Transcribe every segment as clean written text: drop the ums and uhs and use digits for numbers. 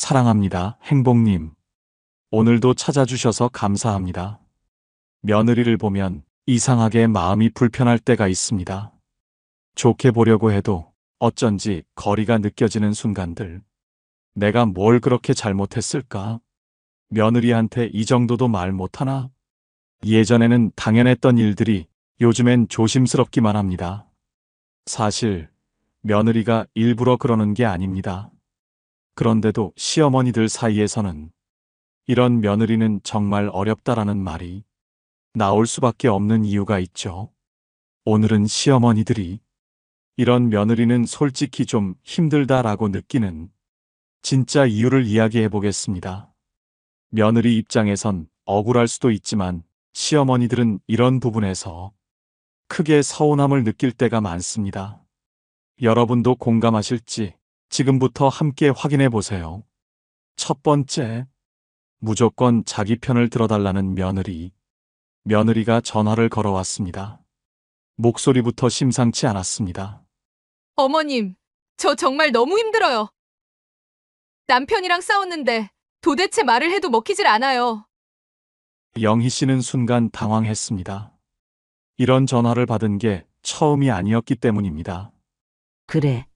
사랑합니다, 행복님. 오늘도 찾아주셔서 감사합니다. 며느리를 보면 이상하게 마음이 불편할 때가 있습니다. 좋게 보려고 해도 어쩐지 거리가 느껴지는 순간들. 내가 뭘 그렇게 잘못했을까? 며느리한테 이 정도도 말 못하나? 예전에는 당연했던 일들이 요즘엔 조심스럽기만 합니다. 사실 며느리가 일부러 그러는 게 아닙니다. 그런데도 시어머니들 사이에서는 이런 며느리는 정말 어렵다라는 말이 나올 수밖에 없는 이유가 있죠. 오늘은 시어머니들이 이런 며느리는 솔직히 좀 힘들다라고 느끼는 진짜 이유를 이야기해 보겠습니다. 며느리 입장에선 억울할 수도 있지만 시어머니들은 이런 부분에서 크게 서운함을 느낄 때가 많습니다. 여러분도 공감하실지 지금부터 함께 확인해 보세요. 첫 번째, 무조건 자기 편을 들어달라는 며느리. 며느리가 전화를 걸어왔습니다. 목소리부터 심상치 않았습니다. 어머님, 저 정말 너무 힘들어요. 남편이랑 싸웠는데 도대체 말을 해도 먹히질 않아요. 영희 씨는 순간 당황했습니다. 이런 전화를 받은 게 처음이 아니었기 때문입니다. 그래.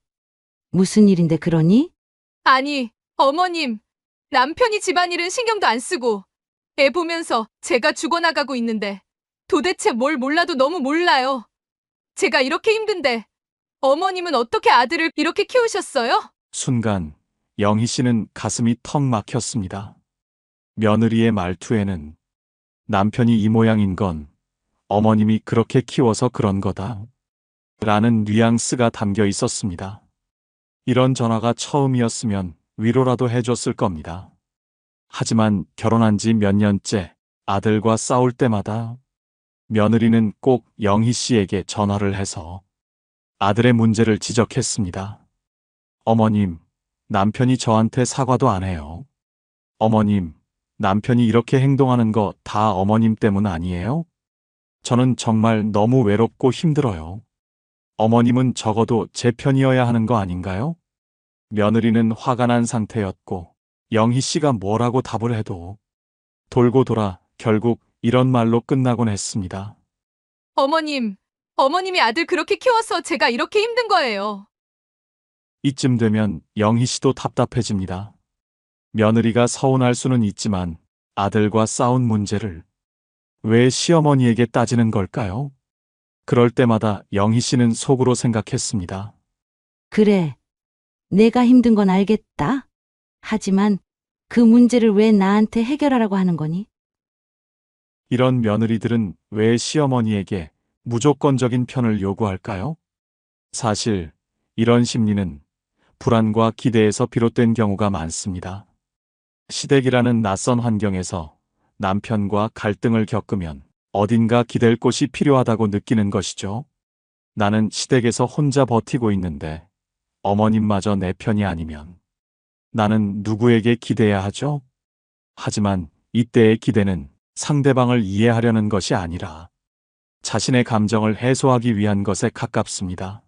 무슨 일인데 그러니? 아니, 어머님, 남편이 집안일은 신경도 안 쓰고 애 보면서 제가 죽어나가고 있는데 도대체 뭘 몰라도 너무 몰라요. 제가 이렇게 힘든데 어머님은 어떻게 아들을 이렇게 키우셨어요? 순간 영희 씨는 가슴이 턱 막혔습니다. 며느리의 말투에는 남편이 이 모양인 건 어머님이 그렇게 키워서 그런 거다 라는 뉘앙스가 담겨 있었습니다. 이런 전화가 처음이었으면 위로라도 해줬을 겁니다. 하지만 결혼한 지 몇 년째 아들과 싸울 때마다 며느리는 꼭 영희 씨에게 전화를 해서 아들의 문제를 지적했습니다. 어머님, 남편이 저한테 사과도 안 해요. 어머님, 남편이 이렇게 행동하는 거 다 어머님 때문 아니에요? 저는 정말 너무 외롭고 힘들어요. 어머님은 적어도 제 편이어야 하는 거 아닌가요? 며느리는 화가 난 상태였고 영희 씨가 뭐라고 답을 해도 돌고 돌아 결국 이런 말로 끝나곤 했습니다. 어머님이 아들 그렇게 키워서 제가 이렇게 힘든 거예요. 이쯤 되면 영희 씨도 답답해집니다. 며느리가 서운할 수는 있지만 아들과 싸운 문제를 왜 시어머니에게 따지는 걸까요? 그럴 때마다 영희 씨는 속으로 생각했습니다. 그래. 내가 힘든 건 알겠다. 하지만 그 문제를 왜 나한테 해결하라고 하는 거니? 이런 며느리들은 왜 시어머니에게 무조건적인 편을 요구할까요? 사실 이런 심리는 불안과 기대에서 비롯된 경우가 많습니다. 시댁이라는 낯선 환경에서 남편과 갈등을 겪으면 어딘가 기댈 곳이 필요하다고 느끼는 것이죠. 나는 시댁에서 혼자 버티고 있는데 어머님마저 내 편이 아니면 나는 누구에게 기대야 하죠? 하지만 이때의 기대는 상대방을 이해하려는 것이 아니라 자신의 감정을 해소하기 위한 것에 가깝습니다.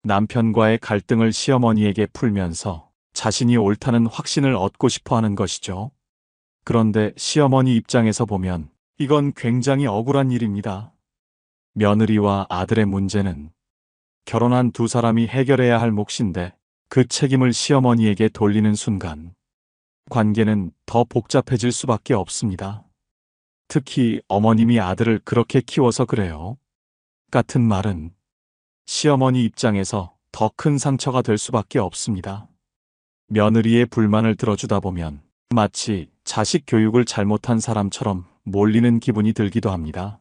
남편과의 갈등을 시어머니에게 풀면서 자신이 옳다는 확신을 얻고 싶어 하는 것이죠. 그런데 시어머니 입장에서 보면 이건 굉장히 억울한 일입니다. 며느리와 아들의 문제는 결혼한 두 사람이 해결해야 할 몫인데 그 책임을 시어머니에게 돌리는 순간 관계는 더 복잡해질 수밖에 없습니다. 특히 어머님이 아들을 그렇게 키워서 그래요. 같은 말은 시어머니 입장에서 더 큰 상처가 될 수밖에 없습니다. 며느리의 불만을 들어주다 보면 마치 자식 교육을 잘못한 사람처럼 몰리는 기분이 들기도 합니다.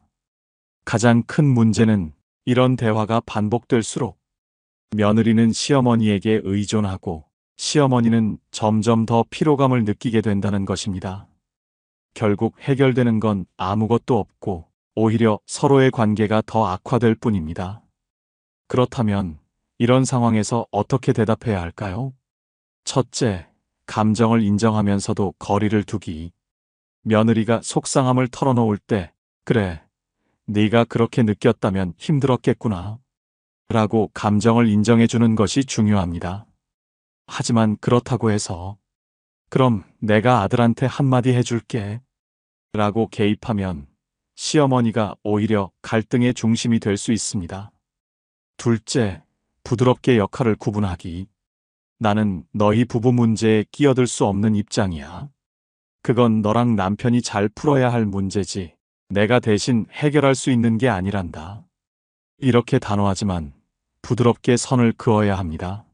가장 큰 문제는 이런 대화가 반복될수록 며느리는 시어머니에게 의존하고 시어머니는 점점 더 피로감을 느끼게 된다는 것입니다. 결국 해결되는 건 아무것도 없고 오히려 서로의 관계가 더 악화될 뿐입니다. 그렇다면 이런 상황에서 어떻게 대답해야 할까요? 첫째, 감정을 인정하면서도 거리를 두기. 며느리가 속상함을 털어놓을 때, 그래, 네가 그렇게 느꼈다면 힘들었겠구나 라고 감정을 인정해주는 것이 중요합니다. 하지만 그렇다고 해서 그럼 내가 아들한테 한마디 해줄게. 라고 개입하면 시어머니가 오히려 갈등의 중심이 될 수 있습니다. 둘째, 부드럽게 역할을 구분하기. 나는 너희 부부 문제에 끼어들 수 없는 입장이야. 그건 너랑 남편이 잘 풀어야 할 문제지. 내가 대신 해결할 수 있는 게 아니란다. 이렇게 단호하지만 부드럽게 선을 그어야 합니다.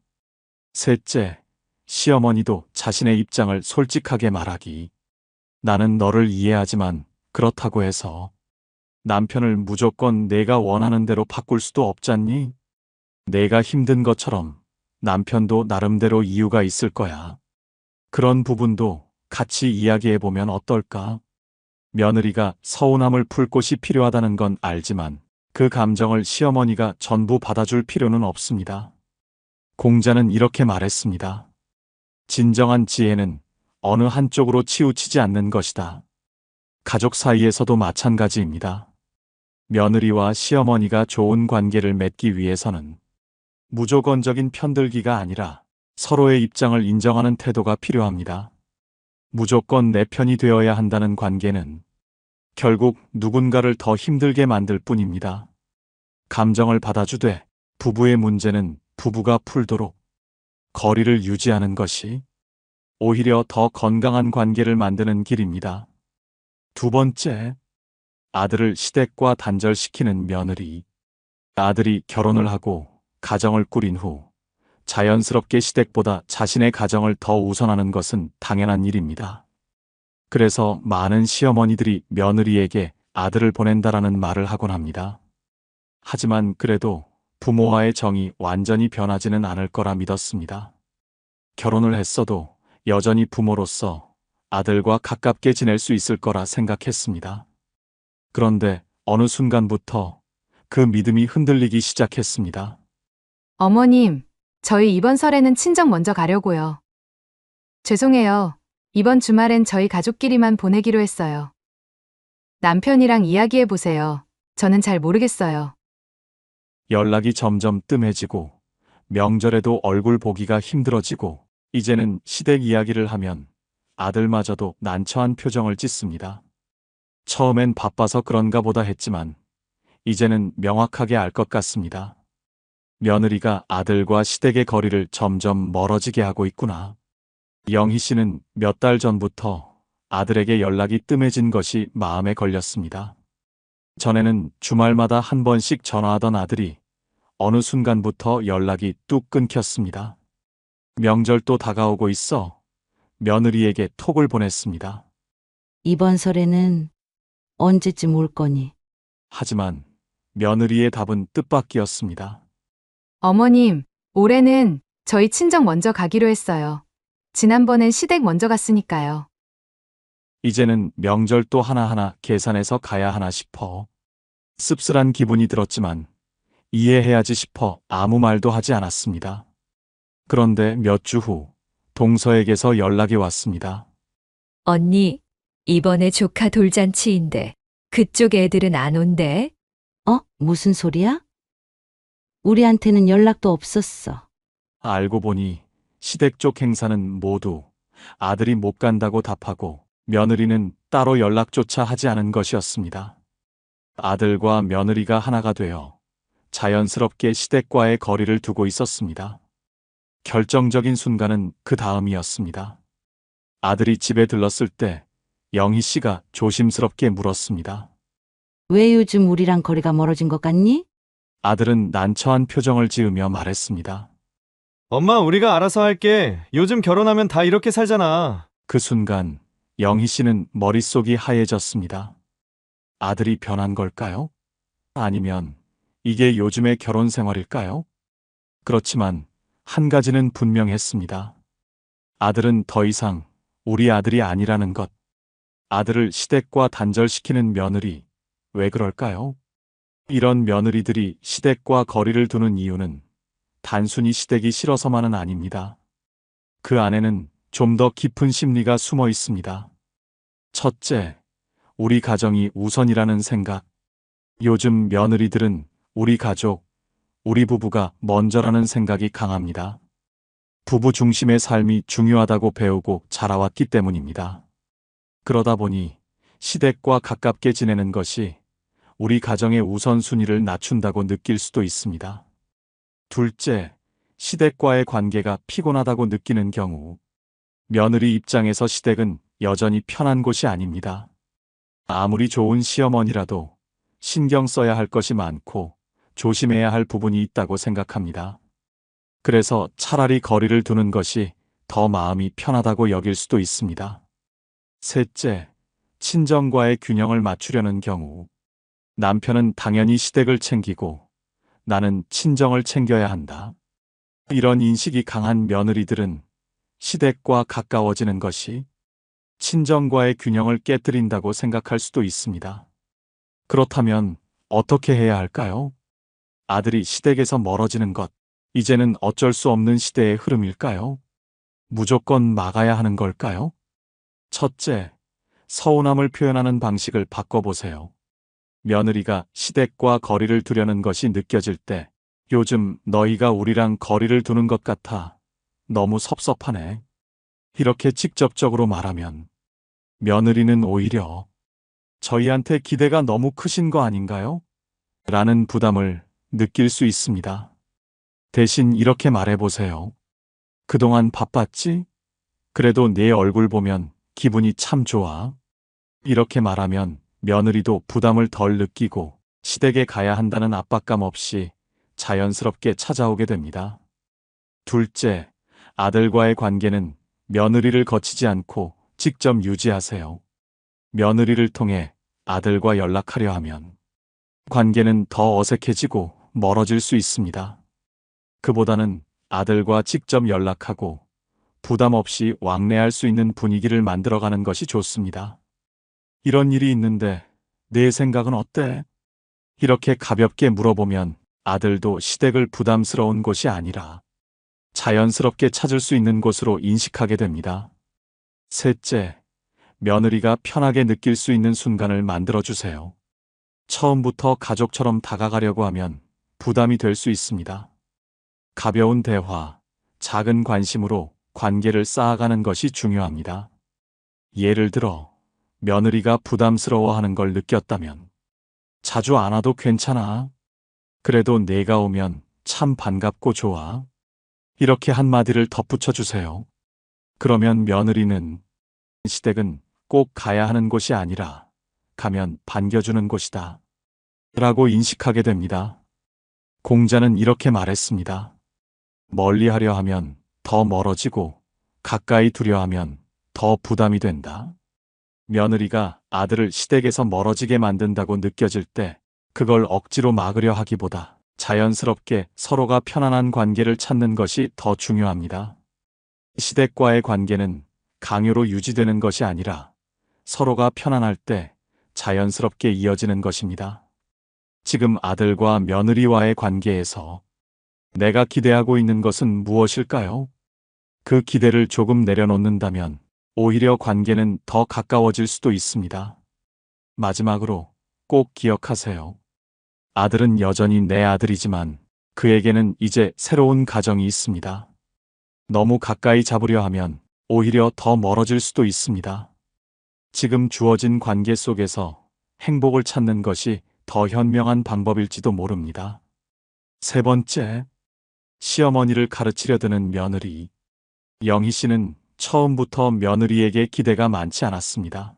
셋째, 시어머니도 자신의 입장을 솔직하게 말하기. 나는 너를 이해하지만 그렇다고 해서 남편을 무조건 내가 원하는 대로 바꿀 수도 없잖니? 내가 힘든 것처럼 남편도 나름대로 이유가 있을 거야. 그런 부분도 같이 이야기해보면 어떨까? 며느리가 서운함을 풀 곳이 필요하다는 건 알지만 그 감정을 시어머니가 전부 받아줄 필요는 없습니다. 공자는 이렇게 말했습니다. 진정한 지혜는 어느 한쪽으로 치우치지 않는 것이다. 가족 사이에서도 마찬가지입니다. 며느리와 시어머니가 좋은 관계를 맺기 위해서는 무조건적인 편들기가 아니라 서로의 입장을 인정하는 태도가 필요합니다. 무조건 내 편이 되어야 한다는 관계는 결국 누군가를 더 힘들게 만들 뿐입니다. 감정을 받아주되 부부의 문제는 부부가 풀도록 거리를 유지하는 것이 오히려 더 건강한 관계를 만드는 길입니다. 두 번째, 아들을 시댁과 단절시키는 며느리. 아들이 결혼을 하고 가정을 꾸린 후 자연스럽게 시댁보다 자신의 가정을 더 우선하는 것은 당연한 일입니다. 그래서 많은 시어머니들이 며느리에게 아들을 보낸다라는 말을 하곤 합니다. 하지만 그래도 부모와의 정이 완전히 변하지는 않을 거라 믿었습니다. 결혼을 했어도 여전히 부모로서 아들과 가깝게 지낼 수 있을 거라 생각했습니다. 그런데 어느 순간부터 그 믿음이 흔들리기 시작했습니다. 어머님, 저희 이번 설에는 친정 먼저 가려고요. 죄송해요. 이번 주말엔 저희 가족끼리만 보내기로 했어요. 남편이랑 이야기해 보세요. 저는 잘 모르겠어요. 연락이 점점 뜸해지고 명절에도 얼굴 보기가 힘들어지고 이제는 시댁 이야기를 하면 아들마저도 난처한 표정을 짓습니다. 처음엔 바빠서 그런가 보다 했지만 이제는 명확하게 알 것 같습니다. 며느리가 아들과 시댁의 거리를 점점 멀어지게 하고 있구나. 영희 씨는 몇 달 전부터 아들에게 연락이 뜸해진 것이 마음에 걸렸습니다. 전에는 주말마다 한 번씩 전화하던 아들이 어느 순간부터 연락이 뚝 끊겼습니다. 명절도 다가오고 있어 며느리에게 톡을 보냈습니다. 이번 설에는 언제쯤 올 거니? 하지만 며느리의 답은 뜻밖이었습니다. 어머님, 올해는 저희 친정 먼저 가기로 했어요. 지난번엔 시댁 먼저 갔으니까요. 이제는 명절도 하나하나 계산해서 가야 하나 싶어. 씁쓸한 기분이 들었지만 이해해야지 싶어 아무 말도 하지 않았습니다. 그런데 몇 주 후 동서에게서 연락이 왔습니다. 언니, 이번에 조카 돌잔치인데 그쪽 애들은 안 온대? 무슨 소리야? 우리한테는 연락도 없었어. 알고 보니 시댁 쪽 행사는 모두 아들이 못 간다고 답하고 며느리는 따로 연락조차 하지 않은 것이었습니다. 아들과 며느리가 하나가 되어 자연스럽게 시댁과의 거리를 두고 있었습니다. 결정적인 순간은 그 다음이었습니다. 아들이 집에 들렀을 때 영희 씨가 조심스럽게 물었습니다. 왜 요즘 우리랑 거리가 멀어진 것 같니? 아들은 난처한 표정을 지으며 말했습니다. 엄마, 우리가 알아서 할게. 요즘 결혼하면 다 이렇게 살잖아. 그 순간 영희 씨는 머릿속이 하얘졌습니다. 아들이 변한 걸까요? 아니면 이게 요즘의 결혼 생활일까요? 그렇지만 한 가지는 분명했습니다. 아들은 더 이상 우리 아들이 아니라는 것. 아들을 시댁과 단절시키는 며느리, 왜 그럴까요? 이런 며느리들이 시댁과 거리를 두는 이유는 단순히 시댁이 싫어서만은 아닙니다. 그 안에는 좀 더 깊은 심리가 숨어 있습니다. 첫째, 우리 가정이 우선이라는 생각. 요즘 며느리들은 우리 가족, 우리 부부가 먼저라는 생각이 강합니다. 부부 중심의 삶이 중요하다고 배우고 자라왔기 때문입니다. 그러다 보니 시댁과 가깝게 지내는 것이 우리 가정의 우선순위를 낮춘다고 느낄 수도 있습니다. 둘째, 시댁과의 관계가 피곤하다고 느끼는 경우, 며느리 입장에서 시댁은 여전히 편한 곳이 아닙니다. 아무리 좋은 시어머니라도 신경 써야 할 것이 많고 조심해야 할 부분이 있다고 생각합니다. 그래서 차라리 거리를 두는 것이 더 마음이 편하다고 여길 수도 있습니다. 셋째, 친정과의 균형을 맞추려는 경우, 남편은 당연히 시댁을 챙기고 나는 친정을 챙겨야 한다. 이런 인식이 강한 며느리들은 시댁과 가까워지는 것이 친정과의 균형을 깨뜨린다고 생각할 수도 있습니다. 그렇다면 어떻게 해야 할까요? 아들이 시댁에서 멀어지는 것, 이제는 어쩔 수 없는 시대의 흐름일까요? 무조건 막아야 하는 걸까요? 첫째, 서운함을 표현하는 방식을 바꿔보세요. 며느리가 시댁과 거리를 두려는 것이 느껴질 때, 요즘 너희가 우리랑 거리를 두는 것 같아. 너무 섭섭하네. 이렇게 직접적으로 말하면 며느리는 오히려 저희한테 기대가 너무 크신 거 아닌가요? 라는 부담을 느낄 수 있습니다. 대신 이렇게 말해보세요. 그동안 바빴지? 그래도 내 얼굴 보면 기분이 참 좋아. 이렇게 말하면 며느리도 부담을 덜 느끼고 시댁에 가야 한다는 압박감 없이 자연스럽게 찾아오게 됩니다. 둘째, 아들과의 관계는 며느리를 거치지 않고 직접 유지하세요. 며느리를 통해 아들과 연락하려 하면 관계는 더 어색해지고 멀어질 수 있습니다. 그보다는 아들과 직접 연락하고 부담 없이 왕래할 수 있는 분위기를 만들어가는 것이 좋습니다. 이런 일이 있는데 내 생각은 어때? 이렇게 가볍게 물어보면 아들도 시댁을 부담스러운 곳이 아니라 자연스럽게 찾을 수 있는 곳으로 인식하게 됩니다. 셋째, 며느리가 편하게 느낄 수 있는 순간을 만들어주세요. 처음부터 가족처럼 다가가려고 하면 부담이 될 수 있습니다. 가벼운 대화, 작은 관심으로 관계를 쌓아가는 것이 중요합니다. 예를 들어, 며느리가 부담스러워하는 걸 느꼈다면, 자주 안 와도 괜찮아. 그래도 내가 오면 참 반갑고 좋아. 이렇게 한마디를 덧붙여 주세요. 그러면 며느리는 시댁은 꼭 가야 하는 곳이 아니라 가면 반겨주는 곳이다. 라고 인식하게 됩니다. 공자는 이렇게 말했습니다. 멀리 하려 하면 더 멀어지고 가까이 두려 하면 더 부담이 된다. 며느리가 아들을 시댁에서 멀어지게 만든다고 느껴질 때 그걸 억지로 막으려 하기보다 자연스럽게 서로가 편안한 관계를 찾는 것이 더 중요합니다. 시댁과의 관계는 강요로 유지되는 것이 아니라 서로가 편안할 때 자연스럽게 이어지는 것입니다. 지금 아들과 며느리와의 관계에서 내가 기대하고 있는 것은 무엇일까요? 그 기대를 조금 내려놓는다면 오히려 관계는 더 가까워질 수도 있습니다. 마지막으로 꼭 기억하세요. 아들은 여전히 내 아들이지만 그에게는 이제 새로운 가정이 있습니다. 너무 가까이 잡으려 하면 오히려 더 멀어질 수도 있습니다. 지금 주어진 관계 속에서 행복을 찾는 것이 더 현명한 방법일지도 모릅니다. 세 번째, 시어머니를 가르치려 드는 며느리. 영희 씨는 처음부터 며느리에게 기대가 많지 않았습니다.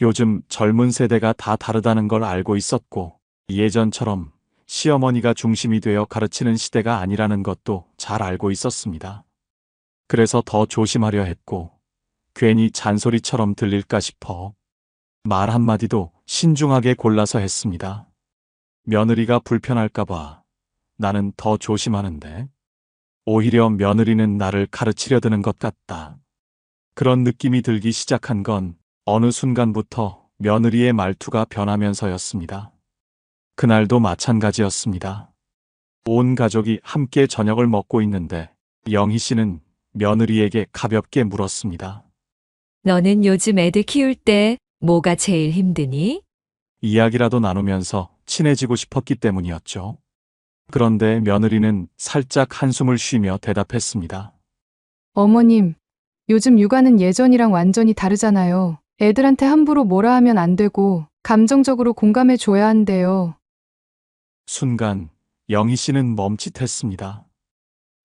요즘 젊은 세대가 다 다르다는 걸 알고 있었고, 예전처럼 시어머니가 중심이 되어 가르치는 시대가 아니라는 것도 잘 알고 있었습니다. 그래서 더 조심하려 했고, 괜히 잔소리처럼 들릴까 싶어 말 한마디도 신중하게 골라서 했습니다. 며느리가 불편할까봐 나는 더 조심하는데, 오히려 며느리는 나를 가르치려 드는 것 같다. 그런 느낌이 들기 시작한 건 어느 순간부터 며느리의 말투가 변하면서였습니다. 그날도 마찬가지였습니다. 온 가족이 함께 저녁을 먹고 있는데 영희 씨는 며느리에게 가볍게 물었습니다. 너는 요즘 애들 키울 때 뭐가 제일 힘드니? 이야기라도 나누면서 친해지고 싶었기 때문이었죠. 그런데 며느리는 살짝 한숨을 쉬며 대답했습니다. 어머님, 요즘 육아는 예전이랑 완전히 다르잖아요. 애들한테 함부로 뭐라 하면 안 되고, 감정적으로 공감해 줘야 한대요. 순간 영희 씨는 멈칫했습니다.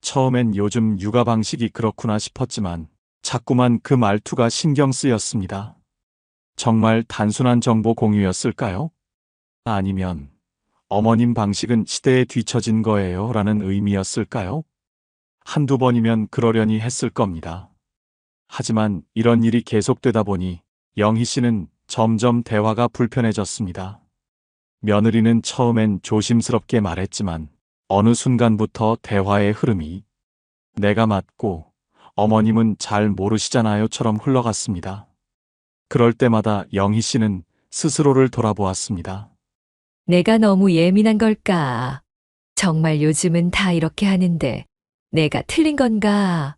처음엔 요즘 육아 방식이 그렇구나 싶었지만 자꾸만 그 말투가 신경 쓰였습니다. 정말 단순한 정보 공유였을까요? 아니면 어머님 방식은 시대에 뒤처진 거예요 라는 의미였을까요? 한두 번이면 그러려니 했을 겁니다. 하지만 이런 일이 계속되다 보니 영희 씨는 점점 대화가 불편해졌습니다. 며느리는 처음엔 조심스럽게 말했지만 어느 순간부터 대화의 흐름이 내가 맞고 어머님은 잘 모르시잖아요처럼 흘러갔습니다. 그럴 때마다 영희 씨는 스스로를 돌아보았습니다. 내가 너무 예민한 걸까? 정말 요즘은 다 이렇게 하는데 내가 틀린 건가?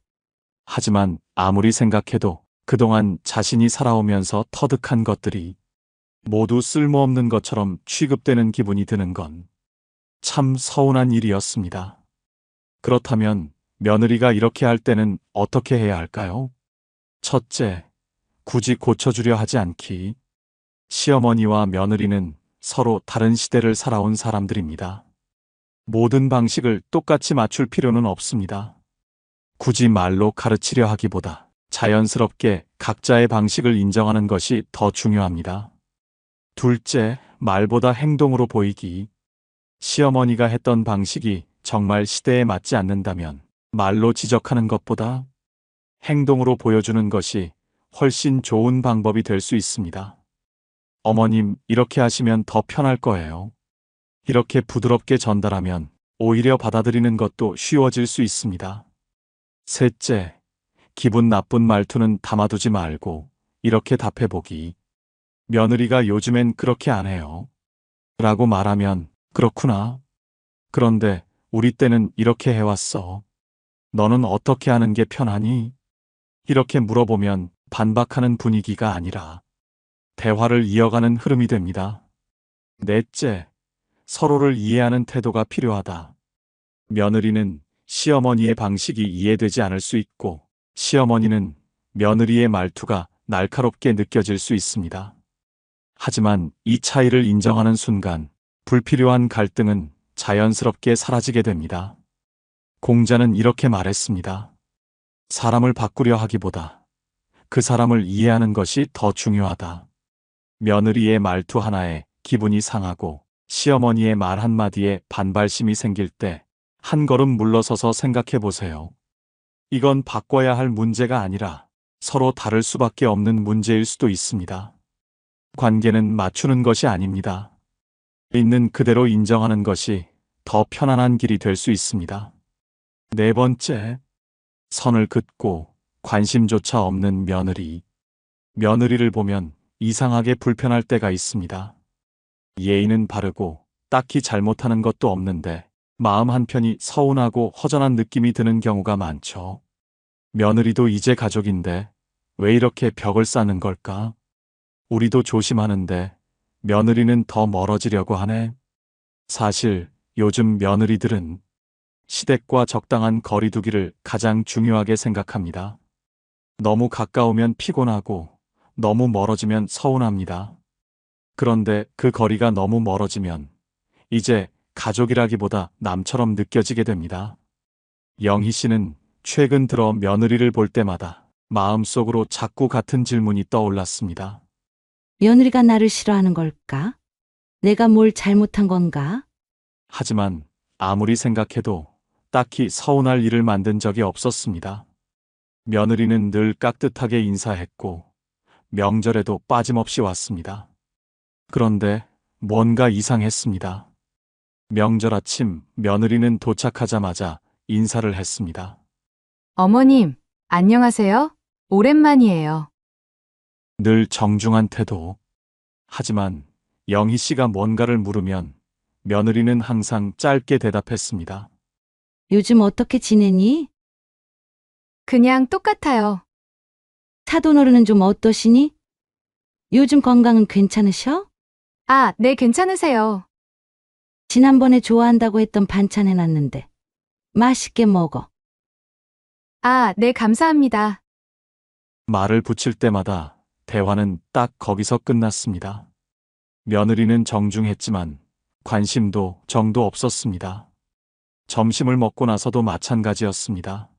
하지만 아무리 생각해도 그동안 자신이 살아오면서 터득한 것들이 모두 쓸모없는 것처럼 취급되는 기분이 드는 건 참 서운한 일이었습니다. 그렇다면 며느리가 이렇게 할 때는 어떻게 해야 할까요? 첫째, 굳이 고쳐주려 하지 않기. 시어머니와 며느리는 서로 다른 시대를 살아온 사람들입니다. 모든 방식을 똑같이 맞출 필요는 없습니다. 굳이 말로 가르치려 하기보다 자연스럽게 각자의 방식을 인정하는 것이 더 중요합니다. 둘째, 말보다 행동으로 보이기. 시어머니가 했던 방식이 정말 시대에 맞지 않는다면 말로 지적하는 것보다 행동으로 보여주는 것이 훨씬 좋은 방법이 될 수 있습니다. 어머님, 이렇게 하시면 더 편할 거예요. 이렇게 부드럽게 전달하면 오히려 받아들이는 것도 쉬워질 수 있습니다. 셋째, 기분 나쁜 말투는 담아두지 말고 이렇게 답해보기. 며느리가 요즘엔 그렇게 안 해요. 라고 말하면 그렇구나. 그런데 우리 때는 이렇게 해왔어. 너는 어떻게 하는 게 편하니? 이렇게 물어보면 반박하는 분위기가 아니라 대화를 이어가는 흐름이 됩니다. 넷째, 서로를 이해하는 태도가 필요하다. 며느리는 시어머니의 방식이 이해되지 않을 수 있고 시어머니는 며느리의 말투가 날카롭게 느껴질 수 있습니다. 하지만 이 차이를 인정하는 순간 불필요한 갈등은 자연스럽게 사라지게 됩니다. 공자는 이렇게 말했습니다. 사람을 바꾸려 하기보다 그 사람을 이해하는 것이 더 중요하다. 며느리의 말투 하나에 기분이 상하고 시어머니의 말 한마디에 반발심이 생길 때 한 걸음 물러서서 생각해 보세요. 이건 바꿔야 할 문제가 아니라 서로 다를 수밖에 없는 문제일 수도 있습니다. 관계는 맞추는 것이 아닙니다. 있는 그대로 인정하는 것이 더 편안한 길이 될 수 있습니다. 네 번째, 선을 긋고 관심조차 없는 며느리. 며느리를 보면 이상하게 불편할 때가 있습니다. 예의는 바르고 딱히 잘못하는 것도 없는데 마음 한편이 서운하고 허전한 느낌이 드는 경우가 많죠. 며느리도 이제 가족인데 왜 이렇게 벽을 쌓는 걸까? 우리도 조심하는데 며느리는 더 멀어지려고 하네. 사실 요즘 며느리들은 시댁과 적당한 거리두기를 가장 중요하게 생각합니다. 너무 가까우면 피곤하고 너무 멀어지면 서운합니다. 그런데 그 거리가 너무 멀어지면 이제 가족이라기보다 남처럼 느껴지게 됩니다. 영희 씨는 최근 들어 며느리를 볼 때마다 마음속으로 자꾸 같은 질문이 떠올랐습니다. 며느리가 나를 싫어하는 걸까? 내가 뭘 잘못한 건가? 하지만 아무리 생각해도 딱히 서운할 일을 만든 적이 없었습니다. 며느리는 늘 깍듯하게 인사했고 명절에도 빠짐없이 왔습니다. 그런데 뭔가 이상했습니다. 명절 아침 며느리는 도착하자마자 인사를 했습니다. 어머님, 안녕하세요. 오랜만이에요. 늘 정중한 태도. 하지만 영희 씨가 뭔가를 물으면 며느리는 항상 짧게 대답했습니다. 요즘 어떻게 지내니? 그냥 똑같아요. 사돈어른은 좀 어떠시니? 요즘 건강은 괜찮으셔? 아, 네, 괜찮으세요. 지난번에 좋아한다고 했던 반찬 해놨는데 맛있게 먹어. 아, 네, 감사합니다. 말을 붙일 때마다 대화는 딱 거기서 끝났습니다. 며느리는 정중했지만 관심도 정도 없었습니다. 점심을 먹고 나서도 마찬가지였습니다.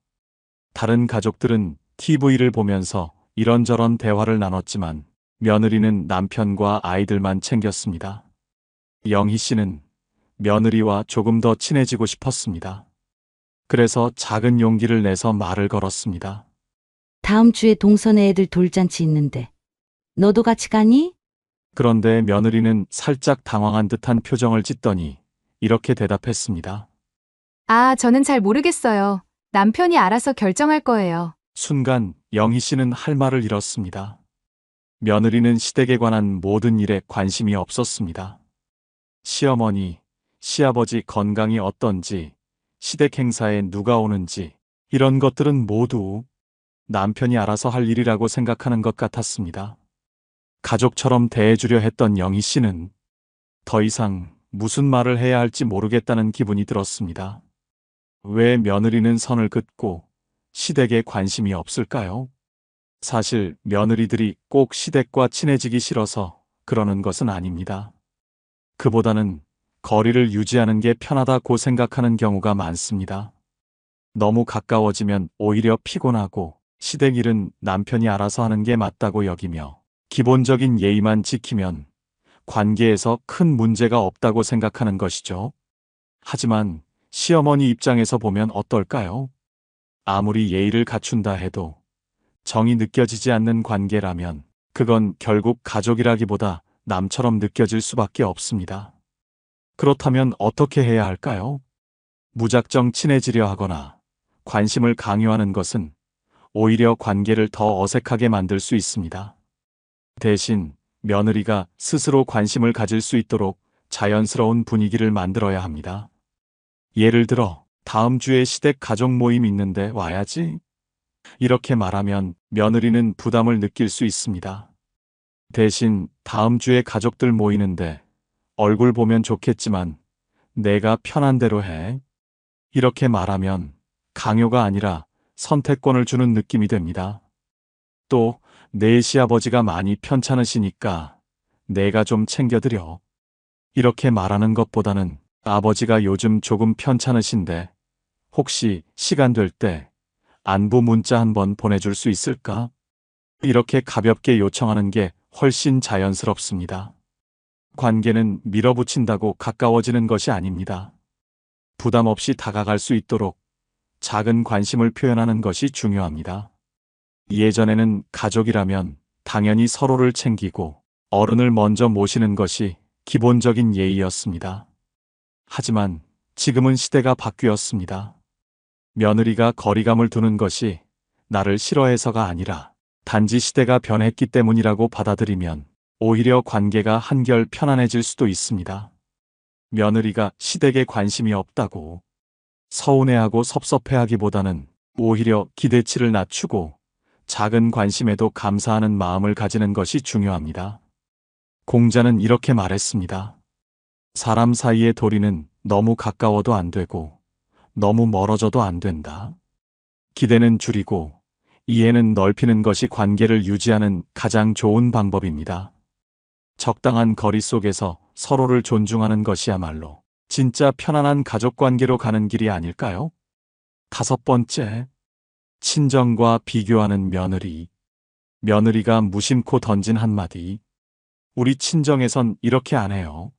다른 가족들은 TV를 보면서 이런저런 대화를 나눴지만 며느리는 남편과 아이들만 챙겼습니다. 영희 씨는 며느리와 조금 더 친해지고 싶었습니다. 그래서 작은 용기를 내서 말을 걸었습니다. 다음 주에 동선에 애들 돌잔치 있는데 너도 같이 가니? 그런데 며느리는 살짝 당황한 듯한 표정을 짓더니 이렇게 대답했습니다. 아, 저는 잘 모르겠어요. 남편이 알아서 결정할 거예요. 순간 영희 씨는 할 말을 잃었습니다. 며느리는 시댁에 관한 모든 일에 관심이 없었습니다. 시어머니, 시아버지 건강이 어떤지, 시댁 행사에 누가 오는지, 이런 것들은 모두 남편이 알아서 할 일이라고 생각하는 것 같았습니다. 가족처럼 대해주려 했던 영희 씨는 더 이상 무슨 말을 해야 할지 모르겠다는 기분이 들었습니다. 왜 며느리는 선을 긋고 시댁에 관심이 없을까요? 사실 며느리들이 꼭 시댁과 친해지기 싫어서 그러는 것은 아닙니다. 그보다는 거리를 유지하는 게 편하다고 생각하는 경우가 많습니다. 너무 가까워지면 오히려 피곤하고 시댁 일은 남편이 알아서 하는 게 맞다고 여기며 기본적인 예의만 지키면 관계에서 큰 문제가 없다고 생각하는 것이죠. 하지만 시어머니 입장에서 보면 어떨까요? 아무리 예의를 갖춘다 해도 정이 느껴지지 않는 관계라면 그건 결국 가족이라기보다 남처럼 느껴질 수밖에 없습니다. 그렇다면 어떻게 해야 할까요? 무작정 친해지려 하거나 관심을 강요하는 것은 오히려 관계를 더 어색하게 만들 수 있습니다. 대신 며느리가 스스로 관심을 가질 수 있도록 자연스러운 분위기를 만들어야 합니다. 예를 들어, 다음 주에 시댁 가족 모임 있는데 와야지? 이렇게 말하면 며느리는 부담을 느낄 수 있습니다. 대신 다음 주에 가족들 모이는데 얼굴 보면 좋겠지만 내가 편한 대로 해. 이렇게 말하면 강요가 아니라 선택권을 주는 느낌이 됩니다. 또 내 시아버지가 많이 편찮으시니까 내가 좀 챙겨드려. 이렇게 말하는 것보다는 아버지가 요즘 조금 편찮으신데 혹시 시간 될 때 안부 문자 한번 보내줄 수 있을까? 이렇게 가볍게 요청하는 게 훨씬 자연스럽습니다. 관계는 밀어붙인다고 가까워지는 것이 아닙니다. 부담 없이 다가갈 수 있도록 작은 관심을 표현하는 것이 중요합니다. 예전에는 가족이라면 당연히 서로를 챙기고 어른을 먼저 모시는 것이 기본적인 예의였습니다. 하지만 지금은 시대가 바뀌었습니다. 며느리가 거리감을 두는 것이 나를 싫어해서가 아니라 단지 시대가 변했기 때문이라고 받아들이면 오히려 관계가 한결 편안해질 수도 있습니다. 며느리가 시댁에 관심이 없다고 서운해하고 섭섭해하기보다는 오히려 기대치를 낮추고 작은 관심에도 감사하는 마음을 가지는 것이 중요합니다. 공자는 이렇게 말했습니다. 사람 사이의 도리는 너무 가까워도 안 되고 너무 멀어져도 안 된다. 기대는 줄이고 이해는 넓히는 것이 관계를 유지하는 가장 좋은 방법입니다. 적당한 거리 속에서 서로를 존중하는 것이야말로 진짜 편안한 가족 관계로 가는 길이 아닐까요? 5번째, 친정과 비교하는 며느리. 며느리가 무심코 던진 한마디. 우리 친정에선 이렇게 안 해요.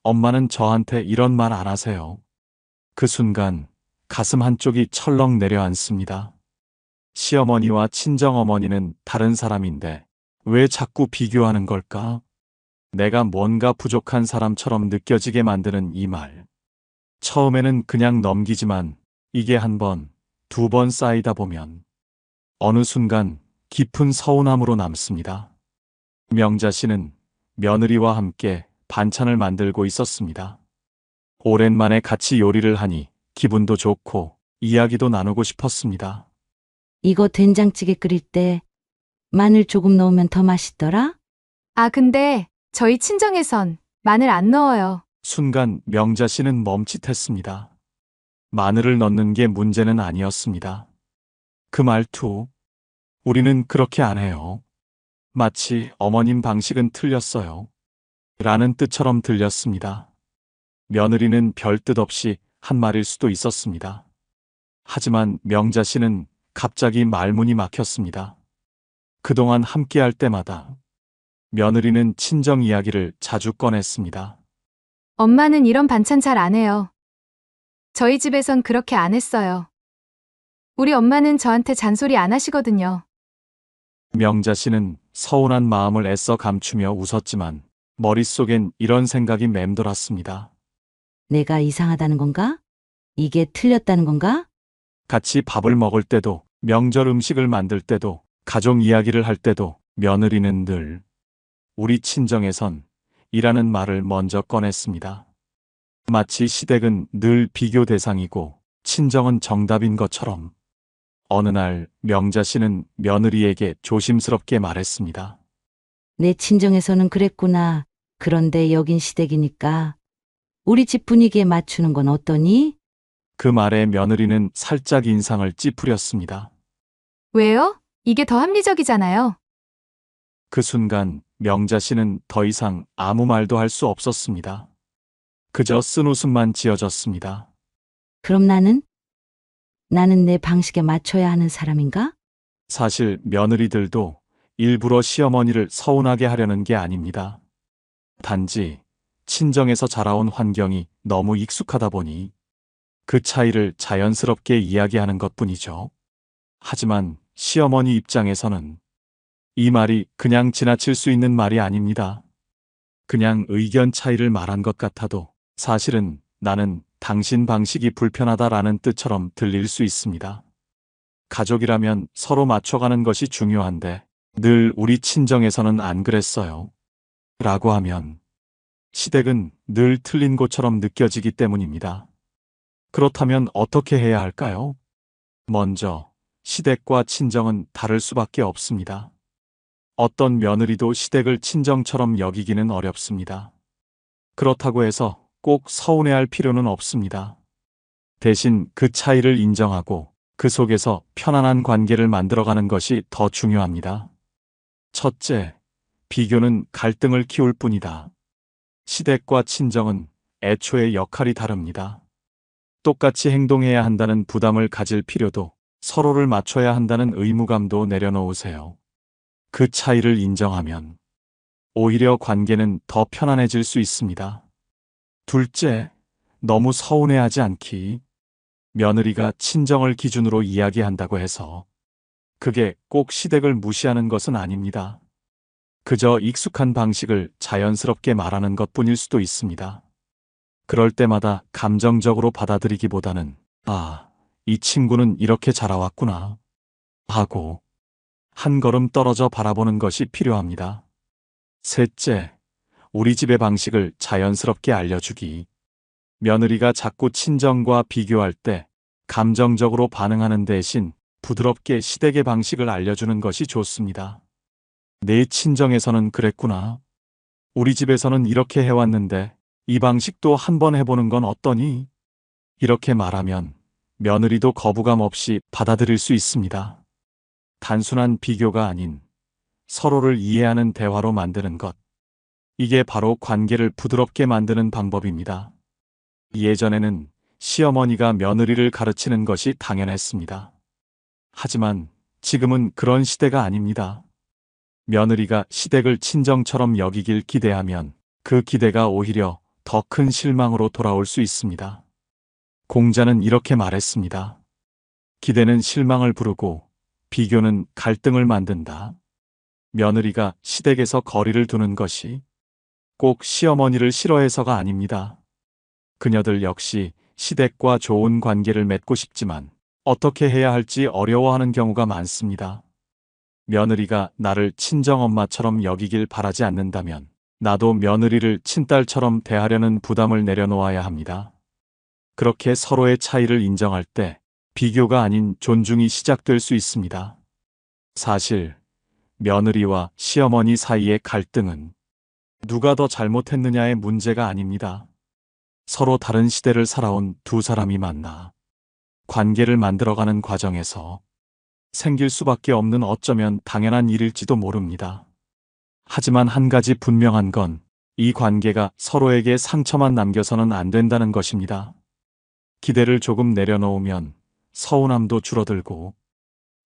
엄마는 저한테 이런 말 안 하세요. 그 순간 가슴 한쪽이 철렁 내려앉습니다. 시어머니와 친정어머니는 다른 사람인데 왜 자꾸 비교하는 걸까? 내가 뭔가 부족한 사람처럼 느껴지게 만드는 이 말. 처음에는 그냥 넘기지만 이게 1번, 2번 쌓이다 보면 어느 순간 깊은 서운함으로 남습니다. 명자 씨는 며느리와 함께 반찬을 만들고 있었습니다. 오랜만에 같이 요리를 하니 기분도 좋고 이야기도 나누고 싶었습니다. 이거 된장찌개 끓일 때 마늘 조금 넣으면 더 맛있더라? 아, 근데 저희 친정에선 마늘 안 넣어요. 순간 명자 씨는 멈칫했습니다. 마늘을 넣는 게 문제는 아니었습니다. 그 말투, 우리는 그렇게 안 해요. 마치 어머님 방식은 틀렸어요. 라는 뜻처럼 들렸습니다. 며느리는 별 뜻 없이 한 말일 수도 있었습니다. 하지만 명자 씨는 갑자기 말문이 막혔습니다. 그동안 함께할 때마다 며느리는 친정 이야기를 자주 꺼냈습니다. 엄마는 이런 반찬 잘 안 해요. 저희 집에선 그렇게 안 했어요. 우리 엄마는 저한테 잔소리 안 하시거든요. 명자 씨는 서운한 마음을 애써 감추며 웃었지만 머릿속엔 이런 생각이 맴돌았습니다. 내가 이상하다는 건가? 이게 틀렸다는 건가? 같이 밥을 먹을 때도, 명절 음식을 만들 때도, 가족 이야기를 할 때도 며느리는 늘 우리 친정에선 이라는 말을 먼저 꺼냈습니다. 마치 시댁은 늘 비교 대상이고 친정은 정답인 것처럼. 어느 날 명자 씨는 며느리에게 조심스럽게 말했습니다. 내 친정에서는 그랬구나. 그런데 여긴 시댁이니까 우리 집 분위기에 맞추는 건 어떠니? 그 말에 며느리는 살짝 인상을 찌푸렸습니다. 왜요? 이게 더 합리적이잖아요. 그 순간 명자 씨는 더 이상 아무 말도 할 수 없었습니다. 그저 쓴웃음만 지어졌습니다. 그럼 나는 내 방식에 맞춰야 하는 사람인가? 사실 며느리들도 일부러 시어머니를 서운하게 하려는 게 아닙니다. 단지 친정에서 자라온 환경이 너무 익숙하다 보니 그 차이를 자연스럽게 이야기하는 것뿐이죠. 하지만 시어머니 입장에서는 이 말이 그냥 지나칠 수 있는 말이 아닙니다. 그냥 의견 차이를 말한 것 같아도 사실은 나는 당신 방식이 불편하다라는 뜻처럼 들릴 수 있습니다. 가족이라면 서로 맞춰가는 것이 중요한데 늘 우리 친정에서는 안 그랬어요. 라고 하면 시댁은 늘 틀린 것처럼 느껴지기 때문입니다. 그렇다면 어떻게 해야 할까요? 먼저 시댁과 친정은 다를 수밖에 없습니다. 어떤 며느리도 시댁을 친정처럼 여기기는 어렵습니다. 그렇다고 해서 꼭 서운해할 필요는 없습니다. 대신 그 차이를 인정하고 그 속에서 편안한 관계를 만들어가는 것이 더 중요합니다. 첫째, 비교는 갈등을 키울 뿐이다. 시댁과 친정은 애초에 역할이 다릅니다. 똑같이 행동해야 한다는 부담을 가질 필요도 서로를 맞춰야 한다는 의무감도 내려놓으세요. 그 차이를 인정하면 오히려 관계는 더 편안해질 수 있습니다. 둘째, 너무 서운해하지 않기. 며느리가 친정을 기준으로 이야기한다고 해서 그게 꼭 시댁을 무시하는 것은 아닙니다. 그저 익숙한 방식을 자연스럽게 말하는 것뿐일 수도 있습니다. 그럴 때마다 감정적으로 받아들이기보다는 이 친구는 이렇게 자라왔구나 하고 한 걸음 떨어져 바라보는 것이 필요합니다. 셋째, 우리 집의 방식을 자연스럽게 알려주기. 며느리가 자꾸 친정과 비교할 때 감정적으로 반응하는 대신 부드럽게 시댁의 방식을 알려주는 것이 좋습니다. 내 친정에서는 그랬구나. 우리 집에서는 이렇게 해왔는데 이 방식도 한번 해보는 건 어떠니? 이렇게 말하면 며느리도 거부감 없이 받아들일 수 있습니다. 단순한 비교가 아닌 서로를 이해하는 대화로 만드는 것. 이게 바로 관계를 부드럽게 만드는 방법입니다. 예전에는 시어머니가 며느리를 가르치는 것이 당연했습니다. 하지만 지금은 그런 시대가 아닙니다. 며느리가 시댁을 친정처럼 여기길 기대하면 그 기대가 오히려 더 큰 실망으로 돌아올 수 있습니다. 공자는 이렇게 말했습니다. 기대는 실망을 부르고 비교는 갈등을 만든다. 며느리가 시댁에서 거리를 두는 것이 꼭 시어머니를 싫어해서가 아닙니다. 그녀들 역시 시댁과 좋은 관계를 맺고 싶지만 어떻게 해야 할지 어려워하는 경우가 많습니다. 며느리가 나를 친정엄마처럼 여기길 바라지 않는다면 나도 며느리를 친딸처럼 대하려는 부담을 내려놓아야 합니다. 그렇게 서로의 차이를 인정할 때 비교가 아닌 존중이 시작될 수 있습니다. 사실 며느리와 시어머니 사이의 갈등은 누가 더 잘못했느냐의 문제가 아닙니다. 서로 다른 시대를 살아온 두 사람이 만나 관계를 만들어가는 과정에서 생길 수밖에 없는 어쩌면 당연한 일일지도 모릅니다. 하지만 한 가지 분명한 건 이 관계가 서로에게 상처만 남겨서는 안 된다는 것입니다. 기대를 조금 내려놓으면 서운함도 줄어들고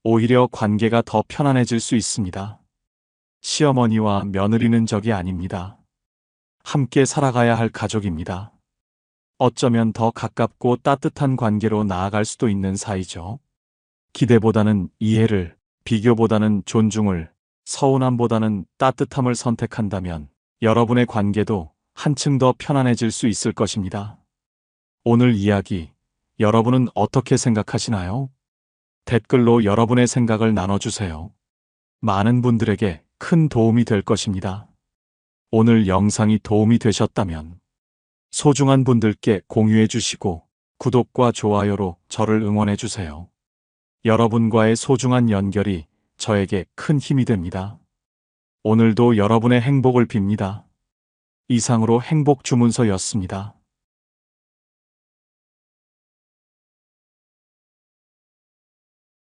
오히려 관계가 더 편안해질 수 있습니다. 시어머니와 며느리는 적이 아닙니다. 함께 살아가야 할 가족입니다. 어쩌면 더 가깝고 따뜻한 관계로 나아갈 수도 있는 사이죠. 기대보다는 이해를, 비교보다는 존중을, 서운함보다는 따뜻함을 선택한다면 여러분의 관계도 한층 더 편안해질 수 있을 것입니다. 오늘 이야기, 여러분은 어떻게 생각하시나요? 댓글로 여러분의 생각을 나눠주세요. 많은 분들에게 큰 도움이 될 것입니다. 오늘 영상이 도움이 되셨다면 소중한 분들께 공유해 주시고 구독과 좋아요로 저를 응원해 주세요. 여러분과의 소중한 연결이 저에게 큰 힘이 됩니다. 오늘도 여러분의 행복을 빕니다. 이상으로 행복 주문서였습니다.